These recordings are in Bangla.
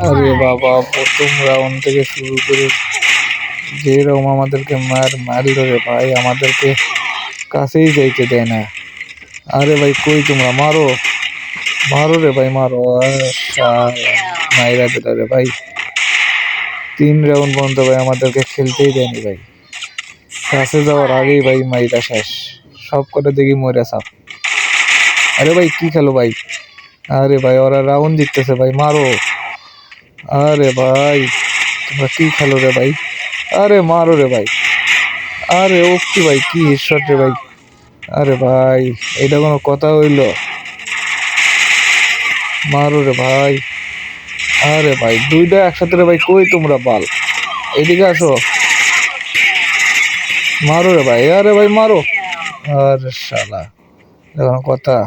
আরে বাবা, প্রথম রাউন্ড থেকে শুরু করে যেরকম আমাদেরকে মারল রে ভাই, আমাদেরকে কাছেই যাইতে দেয় না। আরে ভাই কই তোমরা, মারো মারো রে ভাই, মারো। মাইরা দিল রে ভাই, 3 রাউন্ড পর্যন্ত ভাই আমাদেরকে খেলতেই দেয়নি ভাই। কাছে যাওয়ার আগেই ভাই মাইরা শেষ, সব কটা দেখি মরে সাপ। আরে ভাই কি খেলো ভাই, আরে ভাই ওরা রাউন্ড জিততেছে ভাই, মারো। আরে ভাই তোমরা কি খেলো রে ভাই, আরে মারো রে ভাই। আরে ও কি ভাই, কি হেডশট রে ভাই। আরে ভাই এটা কোনো কথা হইল, মারো রে ভাই। আরে ভাই দুইটা একসাথে রে ভাই, কই তোমরা বাল, এদিকে আসো, মারো রে ভাই। আরে ভাই মারো। আরে শালা এখন কথা,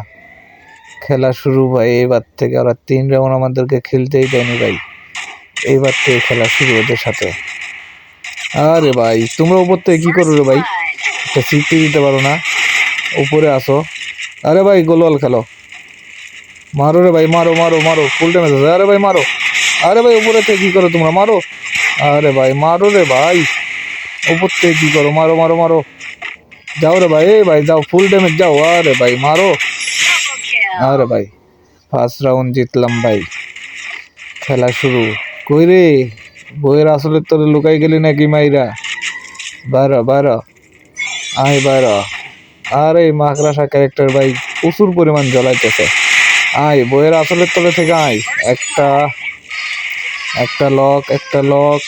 খেলা শুরু ভাই এইবার থেকে। ওরা 3 রাউন্ড আমাদেরকে খেলতেই দেয়নি ভাই, এইবার থেকে খেলা শুরু ওদের সাথে। আরে ভাই তোমরা উপর থেকে কি করো রে ভাই, একটা সিপি দিতে পারো না, উপরে আসো। আরে ভাই গোলওয়াল খেলো, মারো রে ভাই, মারো মারো মারো, ফুল ড্যামেজ আছে। আরে ভাই মারো। আরে ভাই উপরে থেকে কি করো তোমরা, মারো। আরে ভাই মারো রে ভাই, উপর থেকে কি করো, মারো মারো মারো। যাও রে ভাই, এই ভাই যাও, ফুল ড্যামেজ যাও। আরে ভাই মারো। আরে ভাই ফার্স্ট রাউন্ড জিতলাম ভাই, খেলা শুরু। কই রে বইয়ের আসলে তোর লুকাই গেলি নাকি মাইরা, বারো বারো আয় বারো। আরে মাকড়াসা ক্যারেক্টার ভাই প্রচুর পরিমাণ জ্বলাইতেছে, আয় বইয়ের আসলের তলে থেকে আয়। একটা একটা লক, একটা লক।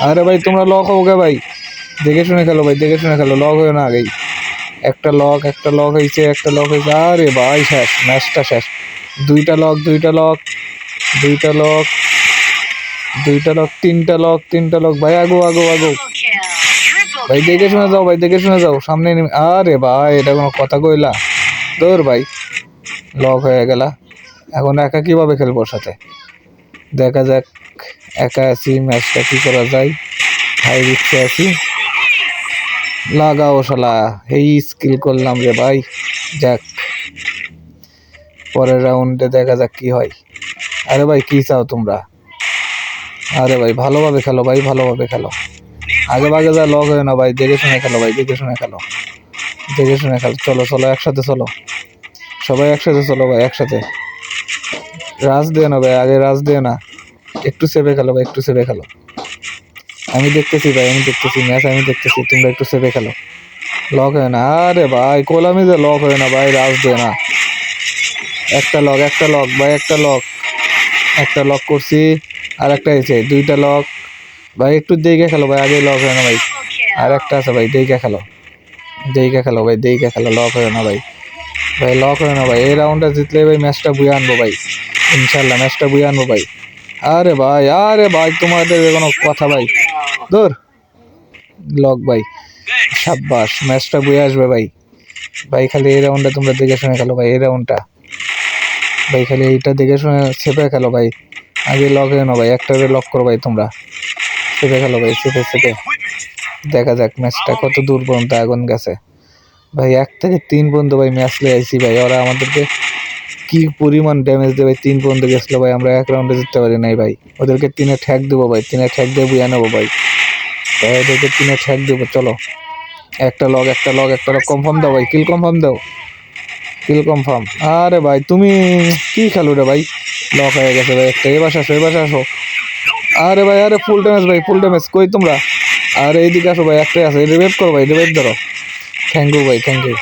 আরে ভাই তোমরা লক হবো গে ভাই, দেখে শুনে খেলো ভাই, দেখে শুনে খেলো, লক হয়ে না আগেই। একটা লক, একটা লক হয়েছে, একটা লক হয়েছে। আরে ভাই শেষ, ম্যাচটা শেষ। দুইটা লক, দুইটা লক, দুইটা লক, দুইটা লক, তিনটা লক, তিনটা লক। ভাই আগো আগো আগো ভাই, দেখে শুনে যাও ভাই, দেখে শুনে যাও, সামনে আরে ভাই এটা কোনো কথা কইলা, তোর ভাই লক হয়ে গেলা। এখন একা কিভাবে খেলবো ওর সাথে, দেখা যাক। একা আছি, ম্যাচটা কি করা যায়, হাই রিক্সে আছি। লাগাও শালা, এই স্কিল করলাম রে ভাই। যাক পরের রাউন্ডে দেখা যাক কি হয়। আরে ভাই কি চাও তোমরা, আরে ভাই ভালোভাবে খেলো ভাই, ভালোভাবে খেলো, আগে ভাগে যা লক হয় না ভাই, দেখে শুনে খেলো ভাই, দেখে শুনে খেলো, দেখে শুনে খেলো। চলো চলো একসাথে চলো, সবাই একসাথে চলো ভাই, একসাথে। রাজ দিয়ে না ভাই, আগে রাজ দিয়ে না, একটু সেভে খেলো ভাই, একটু সেভে খেলো। আমি দেখতেছি ভাই, আমি দেখতেছি ম্যাচ, আমি দেখতেছি, তোমরা একটু সেভে খেলো। লক হয় না, আরে ভাই কোলামি যে লক হয় না ভাই, রাজ দিয়ে না। একটা লক, একটা লক ভাই, একটা লক, একটা লক করছি, আর একটা হয়েছে, দুইটা লক। ভাই একটু দেখে খেলো ভাই, আগে লক হয় না ভাই। আর একটা আছে ভাই, দেখে খেলো, দেখে খেলো ভাই, দেখে খেলো, লক হয় না ভাই। ভাই লক হয় না ভাই, এই রাউন্ডটা জিতলে ভাই ম্যাচটা বুয়ে আনবো ভাই, ইনশাল্লাহ ম্যাচটা বুয়ে আনবো ভাই। আরে ভাই, আরে ভাই তোমাদের কোনো কথা ভাই, ধর লক ভাই। সাব্বাস, ম্যাচটা বুয়ে আসবে ভাই। ভাই খালি এই রাউন্ডটা তোমরা দেখে শুনে খেলো ভাই, এই রাউন্ডটা ভাই খালি এইটা দেখে শুনে চেপে খেলো ভাই, আগে লক হয় না ভাই, একটা লক করো ভাই তোমরা, চেপে খেলো ভাই, চেপে চেপে। দেখা যাক ম্যাচটা কত দূর পর্যন্ত আগুন গেছে ভাই। 1 থেকে 3 পর্যন্ত ভাই ম্যাচ লে আইছি ভাই, ওরা আমাদেরকে কি পরিমাণ ড্যামেজ দেবে। 3 পর্যন্ত গেছিলো ভাই, আমরা 1 রাউন্ডে জিততে পারি নাই ভাই। ওদেরকে 3-এ ঠ্যাক দেবো ভাই, 3-এ ঠ্যাক দিয়ে বুয়া নেবো ভাই, ভাই ওদেরকে 3-এ ঠ্যাক দেবো। চলো একটা লক, একটা লক, একটা লক, কনফার্ম দাও ভাই, কিল কনফার্ম দাও, কিল কনফার্ম। আরে ভাই তুমি কি খেলো রে ভাই, লক হয়ে গেছে ভাই একটা। এবার আসো, এবার আসো। আরে ভাই, আরে ফুল ড্যামেজ ভাই, ফুল ড্যামেজ, কই তোমরা। আরে এইদিকে আসো ভাই, একটাই আছে, রিভাইভ করো ভাই, রিভাইভ ধরো। থ্যাংক ইউ ভাই, থ্যাংক ইউ।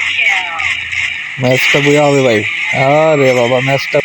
ম্যাচটা বুয়া হবে ভাই। আরে বাবা ম্যাচটা